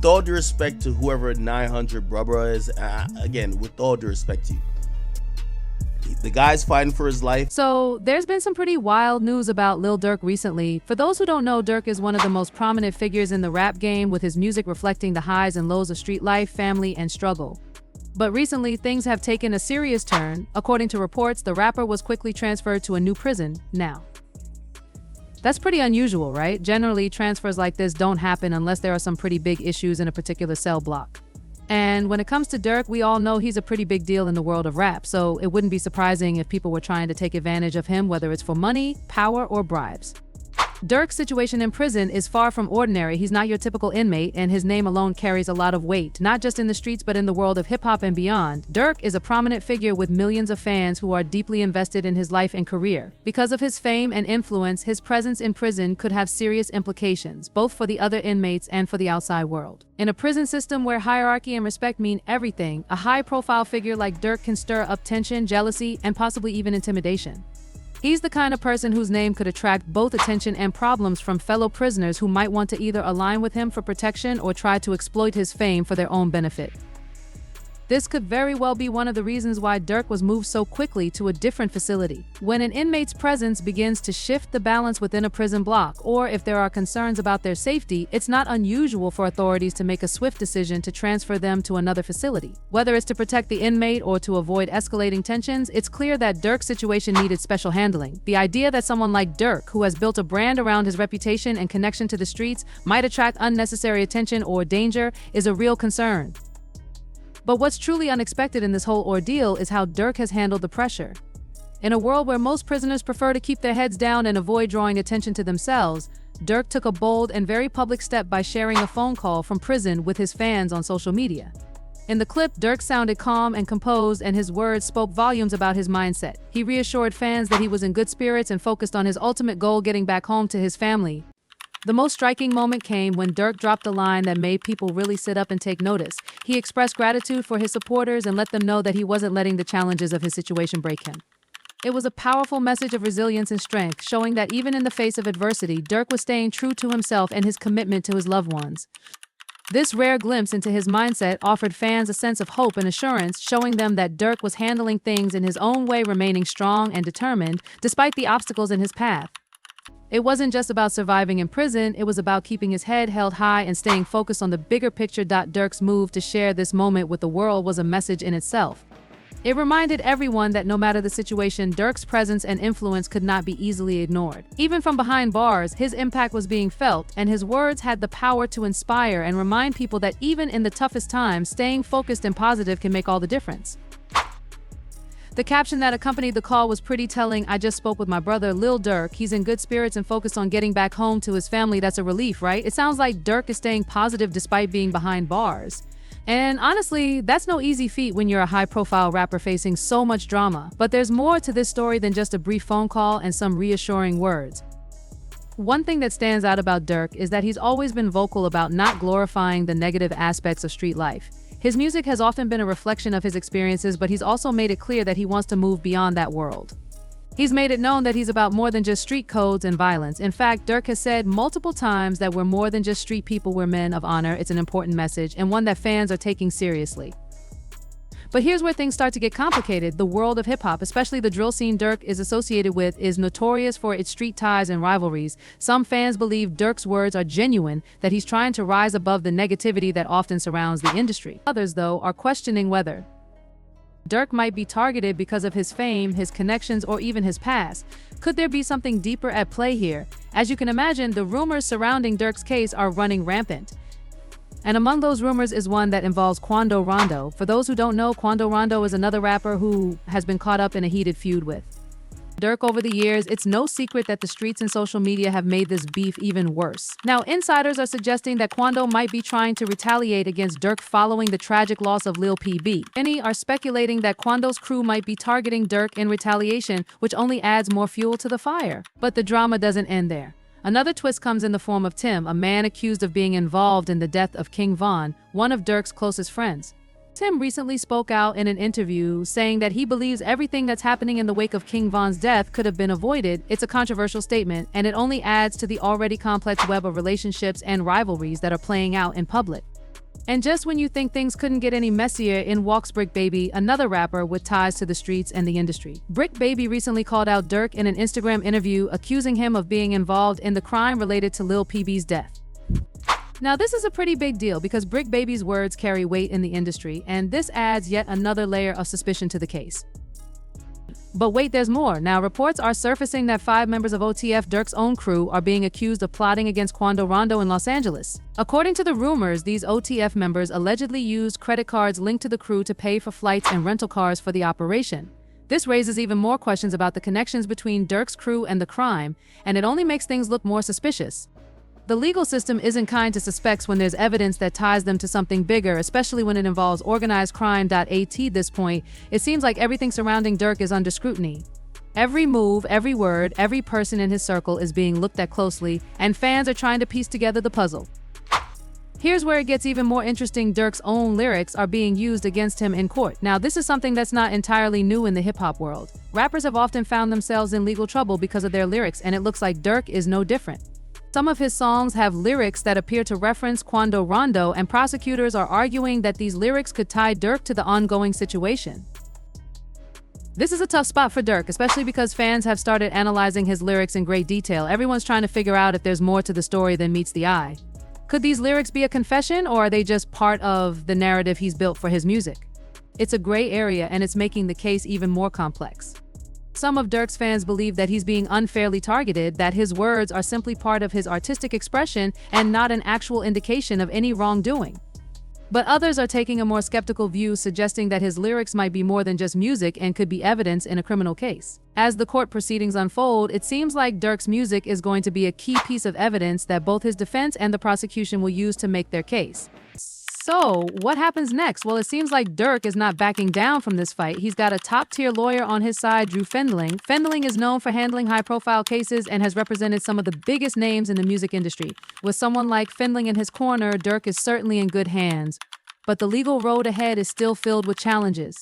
all due respect to whoever 900 Brubra is, again, with all due respect to you, the guy's fighting for his life. So there's been some pretty wild news about Lil Durk recently. For those who don't know, Durk is one of the most prominent figures in the rap game, with his music reflecting the highs and lows of street life, family, and struggle. But recently, things have taken a serious turn. According to reports, the rapper was quickly transferred to a new prison now. That's pretty unusual, right? Generally, transfers like this don't happen unless there are some pretty big issues in a particular cell block. And when it comes to Durk, we all know he's a pretty big deal in the world of rap, so it wouldn't be surprising if people were trying to take advantage of him, whether it's for money, power, or bribes. Durk's situation in prison is far from ordinary. He's not your typical inmate, and his name alone carries a lot of weight, not just in the streets but in the world of hip-hop and beyond. Durk is a prominent figure with millions of fans who are deeply invested in his life and career. Because of his fame and influence, his presence in prison could have serious implications, both for the other inmates and for the outside world. In a prison system where hierarchy and respect mean everything, a high-profile figure like Durk can stir up tension, jealousy, and possibly even intimidation. He's the kind of person whose name could attract both attention and problems from fellow prisoners who might want to either align with him for protection or try to exploit his fame for their own benefit. This could very well be one of the reasons why Durk was moved so quickly to a different facility. When an inmate's presence begins to shift the balance within a prison block, or if there are concerns about their safety, it's not unusual for authorities to make a swift decision to transfer them to another facility. Whether it's to protect the inmate or to avoid escalating tensions, it's clear that Durk's situation needed special handling. The idea that someone like Durk, who has built a brand around his reputation and connection to the streets, might attract unnecessary attention or danger is a real concern. But what's truly unexpected in this whole ordeal is how Durk has handled the pressure. In a world where most prisoners prefer to keep their heads down and avoid drawing attention to themselves, Durk took a bold and very public step by sharing a phone call from prison with his fans on social media. In the clip, Durk sounded calm and composed, and his words spoke volumes about his mindset. He reassured fans that he was in good spirits and focused on his ultimate goal, getting back home to his family. The most striking moment came when Durk dropped a line that made people really sit up and take notice. He expressed gratitude for his supporters and let them know that he wasn't letting the challenges of his situation break him. It was a powerful message of resilience and strength, showing that even in the face of adversity, Durk was staying true to himself and his commitment to his loved ones. This rare glimpse into his mindset offered fans a sense of hope and assurance, showing them that Durk was handling things in his own way, remaining strong and determined despite the obstacles in his path. It wasn't just about surviving in prison, it was about keeping his head held high and staying focused on the bigger picture. Durk's move to share this moment with the world was a message in itself. It reminded everyone that no matter the situation, Durk's presence and influence could not be easily ignored. Even from behind bars, his impact was being felt, and his words had the power to inspire and remind people that even in the toughest times, staying focused and positive can make all the difference. The caption that accompanied the call was pretty telling. "I just spoke with my brother, Lil Durk. He's in good spirits and focused on getting back home to his family." That's a relief, right? It sounds like Durk is staying positive despite being behind bars. And honestly, that's no easy feat when you're a high-profile rapper facing so much drama. But there's more to this story than just a brief phone call and some reassuring words. One thing that stands out about Durk is that he's always been vocal about not glorifying the negative aspects of street life. His music has often been a reflection of his experiences, but he's also made it clear that he wants to move beyond that world. He's made it known that he's about more than just street codes and violence. In fact, Durk has said multiple times that we're more than just street people, we're men of honor. It's an important message, and one that fans are taking seriously. But here's where things start to get complicated. The world of hip-hop, especially the drill scene Durk is associated with, is notorious for its street ties and rivalries. Some fans believe Durk's words are genuine, that he's trying to rise above the negativity that often surrounds the industry. Others, though, are questioning whether Durk might be targeted because of his fame, his connections, or even his past. Could there be something deeper at play here? As you can imagine, the rumors surrounding Durk's case are running rampant. And among those rumors is one that involves Quando Rondo. For those who don't know, Quando Rondo is another rapper who has been caught up in a heated feud with Durk over the years. It's no secret that the streets and social media have made this beef even worse. Now, insiders are suggesting that Quando might be trying to retaliate against Durk following the tragic loss of Lil PB. Many are speculating that Quando's crew might be targeting Durk in retaliation, which only adds more fuel to the fire. But the drama doesn't end there. Another twist comes in the form of Tim, a man accused of being involved in the death of King Von, one of Durk's closest friends. Tim recently spoke out in an interview saying that he believes everything that's happening in the wake of King Von's death could have been avoided. It's a controversial statement, and it only adds to the already complex web of relationships and rivalries that are playing out in public. And just when you think things couldn't get any messier, in walks Brick Baby, another rapper with ties to the streets and the industry. Brick Baby recently called out Durk in an Instagram interview, accusing him of being involved in the crime related to Lil PB's death. Now, this is a pretty big deal because Brick Baby's words carry weight in the industry, and this adds yet another layer of suspicion to the case. But wait, there's more. Now, reports are surfacing that 5 members of OTF, Durk's own crew, are being accused of plotting against Quando Rondo in Los Angeles. According to the rumors, these OTF members allegedly used credit cards linked to the crew to pay for flights and rental cars for the operation. This raises even more questions about the connections between Durk's crew and the crime, and it only makes things look more suspicious. The legal system isn't kind to suspects when there's evidence that ties them to something bigger, especially when it involves organized crime. At this point, it seems like everything surrounding Durk is under scrutiny. Every move, every word, every person in his circle is being looked at closely, and fans are trying to piece together the puzzle. Here's where it gets even more interesting. Durk's own lyrics are being used against him in court. Now, this is something that's not entirely new in the hip-hop world. Rappers have often found themselves in legal trouble because of their lyrics, and it looks like Durk is no different. Some of his songs have lyrics that appear to reference Quando Rondo, and prosecutors are arguing that these lyrics could tie Durk to the ongoing situation. This is a tough spot for Durk, especially because fans have started analyzing his lyrics in great detail. Everyone's trying to figure out if there's more to the story than meets the eye. Could these lyrics be a confession, or are they just part of the narrative he's built for his music? It's a gray area, and it's making the case even more complex. Some of Durk's fans believe that he's being unfairly targeted, that his words are simply part of his artistic expression and not an actual indication of any wrongdoing. But others are taking a more skeptical view, suggesting that his lyrics might be more than just music and could be evidence in a criminal case. As the court proceedings unfold, it seems like Durk's music is going to be a key piece of evidence that both his defense and the prosecution will use to make their case. So, what happens next? Well, it seems like Durk is not backing down from this fight. He's got a top-tier lawyer on his side, Drew Fendling. Fendling is known for handling high-profile cases and has represented some of the biggest names in the music industry. With someone like Fendling in his corner, Durk is certainly in good hands. But the legal road ahead is still filled with challenges.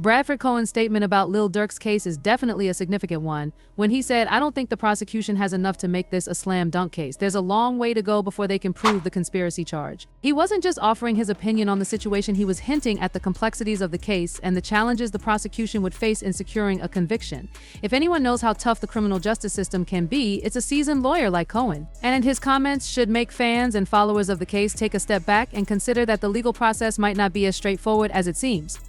Bradford Cohen's statement about Lil Durk's case is definitely a significant one, when he said, "I don't think the prosecution has enough to make this a slam dunk case. There's a long way to go before they can prove the conspiracy charge." He wasn't just offering his opinion on the situation, he was hinting at the complexities of the case and the challenges the prosecution would face in securing a conviction. If anyone knows how tough the criminal justice system can be, it's a seasoned lawyer like Cohen. And his comments should make fans and followers of the case take a step back and consider that the legal process might not be as straightforward as it seems.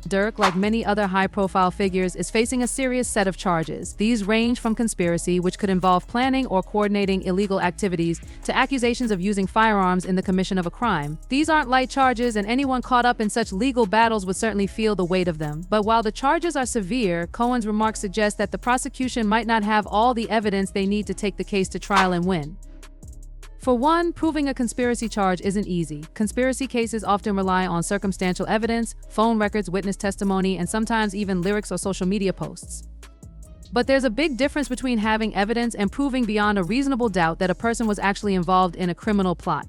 Durk, like many other high-profile figures, is facing a serious set of charges. These range from conspiracy, which could involve planning or coordinating illegal activities, to accusations of using firearms in the commission of a crime. These aren't light charges, and anyone caught up in such legal battles would certainly feel the weight of them. But while the charges are severe, Cohen's remarks suggest that the prosecution might not have all the evidence they need to take the case to trial and win. For one, proving a conspiracy charge isn't easy. Conspiracy cases often rely on circumstantial evidence, phone records, witness testimony, and sometimes even lyrics or social media posts. But there's a big difference between having evidence and proving beyond a reasonable doubt that a person was actually involved in a criminal plot.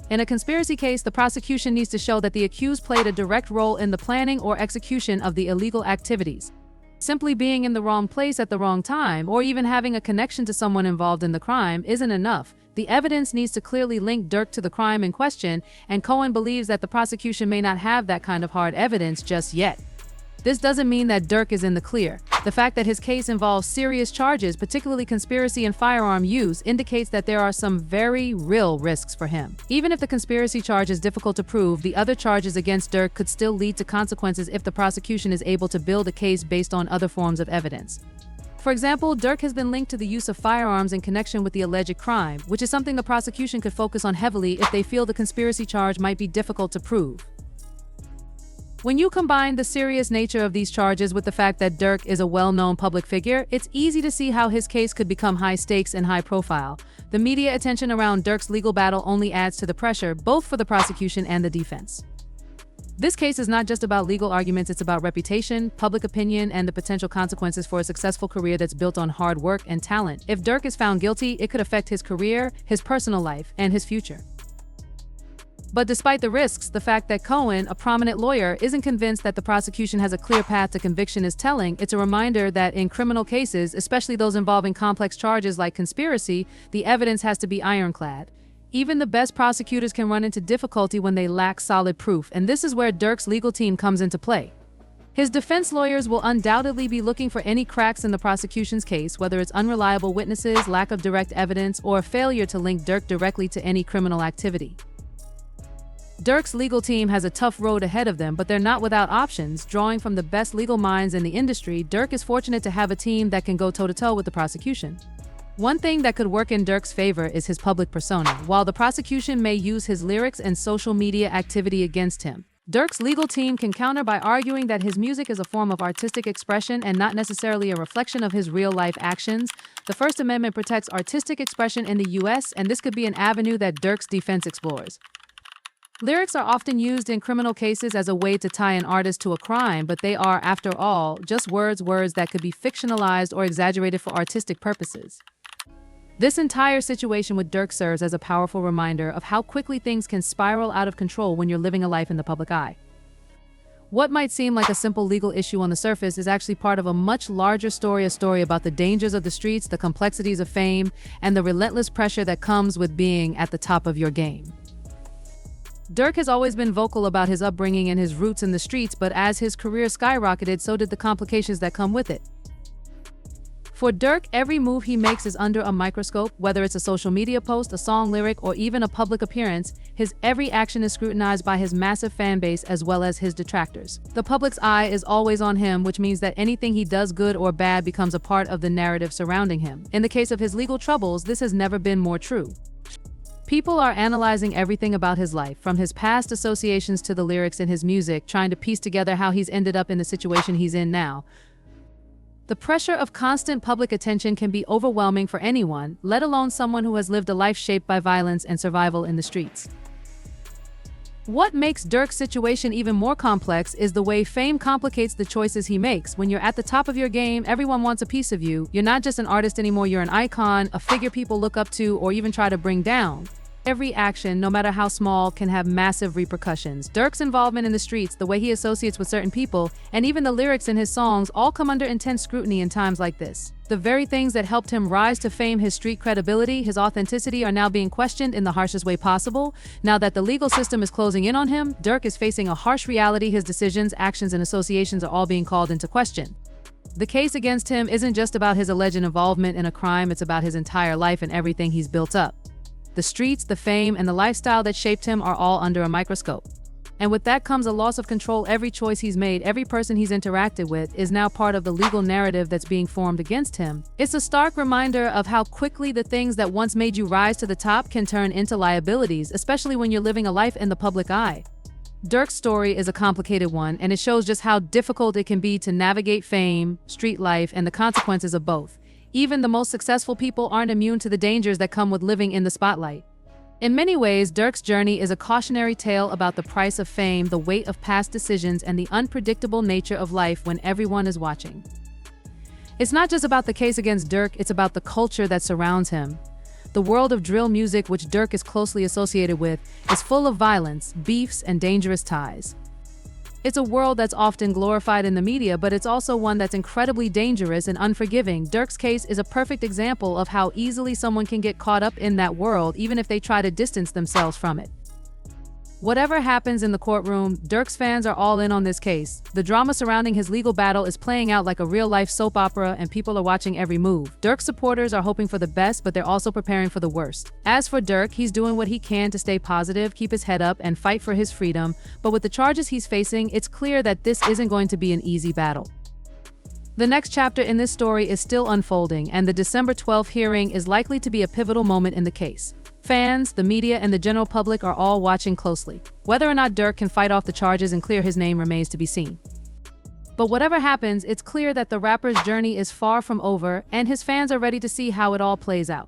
In a conspiracy case, the prosecution needs to show that the accused played a direct role in the planning or execution of the illegal activities. Simply being in the wrong place at the wrong time, or even having a connection to someone involved in the crime, isn't enough. The evidence needs to clearly link Durk to the crime in question, and Cohen believes that the prosecution may not have that kind of hard evidence just yet. This doesn't mean that Durk is in the clear. The fact that his case involves serious charges, particularly conspiracy and firearm use, indicates that there are some very real risks for him. Even if the conspiracy charge is difficult to prove, the other charges against Durk could still lead to consequences if the prosecution is able to build a case based on other forms of evidence. For example, Durk has been linked to the use of firearms in connection with the alleged crime, which is something the prosecution could focus on heavily if they feel the conspiracy charge might be difficult to prove. When you combine the serious nature of these charges with the fact that Durk is a well-known public figure, it's easy to see how his case could become high stakes and high profile. The media attention around Durk's legal battle only adds to the pressure, both for the prosecution and the defense. This case is not just about legal arguments, it's about reputation, public opinion, and the potential consequences for a successful career that's built on hard work and talent. If Durk is found guilty, it could affect his career, his personal life, and his future. But despite the risks, the fact that Cohen, a prominent lawyer, isn't convinced that the prosecution has a clear path to conviction is telling. It's a reminder that in criminal cases, especially those involving complex charges like conspiracy, the evidence has to be ironclad. Even the best prosecutors can run into difficulty when they lack solid proof, and this is where Durk's legal team comes into play. His defense lawyers will undoubtedly be looking for any cracks in the prosecution's case, whether it's unreliable witnesses, lack of direct evidence, or a failure to link Durk directly to any criminal activity. Durk's legal team has a tough road ahead of them, but they're not without options. Drawing from the best legal minds in the industry, Durk is fortunate to have a team that can go toe-to-toe with the prosecution. One thing that could work in Durk's favor is his public persona. While the prosecution may use his lyrics and social media activity against him, Durk's legal team can counter by arguing that his music is a form of artistic expression and not necessarily a reflection of his real-life actions. The First Amendment protects artistic expression in the U.S., and this could be an avenue that Durk's defense explores. Lyrics are often used in criminal cases as a way to tie an artist to a crime, but they are, after all, just words that could be fictionalized or exaggerated for artistic purposes. This entire situation with Durk serves as a powerful reminder of how quickly things can spiral out of control when you're living a life in the public eye. What might seem like a simple legal issue on the surface is actually part of a much larger story, a story about the dangers of the streets, the complexities of fame, and the relentless pressure that comes with being at the top of your game. Durk has always been vocal about his upbringing and his roots in the streets, but as his career skyrocketed, so did the complications that come with it. For Durk, every move he makes is under a microscope. Whether it's a social media post, a song lyric, or even a public appearance, his every action is scrutinized by his massive fan base as well as his detractors. The public's eye is always on him, which means that anything he does, good or bad, becomes a part of the narrative surrounding him. In the case of his legal troubles, this has never been more true. People are analyzing everything about his life, from his past associations to the lyrics in his music, trying to piece together how he's ended up in the situation he's in now. The pressure of constant public attention can be overwhelming for anyone, let alone someone who has lived a life shaped by violence and survival in the streets. What makes Durk's situation even more complex is the way fame complicates the choices he makes. When you're at the top of your game, everyone wants a piece of you. You're not just an artist anymore, you're an icon, a figure people look up to or even try to bring down. Every action, no matter how small, can have massive repercussions. Durk's involvement in the streets, the way he associates with certain people, and even the lyrics in his songs all come under intense scrutiny in times like this. The very things that helped him rise to fame, his street credibility, his authenticity, are now being questioned in the harshest way possible. Now that the legal system is closing in on him, Durk is facing a harsh reality. His decisions, actions, and associations are all being called into question. The case against him isn't just about his alleged involvement in a crime, it's about his entire life and everything he's built up. The streets, the fame, and the lifestyle that shaped him are all under a microscope. And with that comes a loss of control. Every choice he's made, every person he's interacted with, is now part of the legal narrative that's being formed against him. It's a stark reminder of how quickly the things that once made you rise to the top can turn into liabilities, especially when you're living a life in the public eye. Durk's story is a complicated one, and it shows just how difficult it can be to navigate fame, street life, and the consequences of both. Even the most successful people aren't immune to the dangers that come with living in the spotlight. In many ways, Durk's journey is a cautionary tale about the price of fame, the weight of past decisions, and the unpredictable nature of life when everyone is watching. It's not just about the case against Durk, it's about the culture that surrounds him. The world of drill music, which Durk is closely associated with, is full of violence, beefs, and dangerous ties. It's a world that's often glorified in the media, but it's also one that's incredibly dangerous and unforgiving. Durk's case is a perfect example of how easily someone can get caught up in that world, even if they try to distance themselves from it. Whatever happens in the courtroom, Durk's fans are all in on this case. The drama surrounding his legal battle is playing out like a real-life soap opera, and people are watching every move. Durk's supporters are hoping for the best, but they're also preparing for the worst. As for Durk, he's doing what he can to stay positive, keep his head up, and fight for his freedom. But with the charges he's facing, it's clear that this isn't going to be an easy battle. The next chapter in this story is still unfolding, and the December 12th hearing is likely to be a pivotal moment in the case. Fans, the media, and the general public are all watching closely. Whether or not Durk can fight off the charges and clear his name remains to be seen. But whatever happens, it's clear that the rapper's journey is far from over, and his fans are ready to see how it all plays out.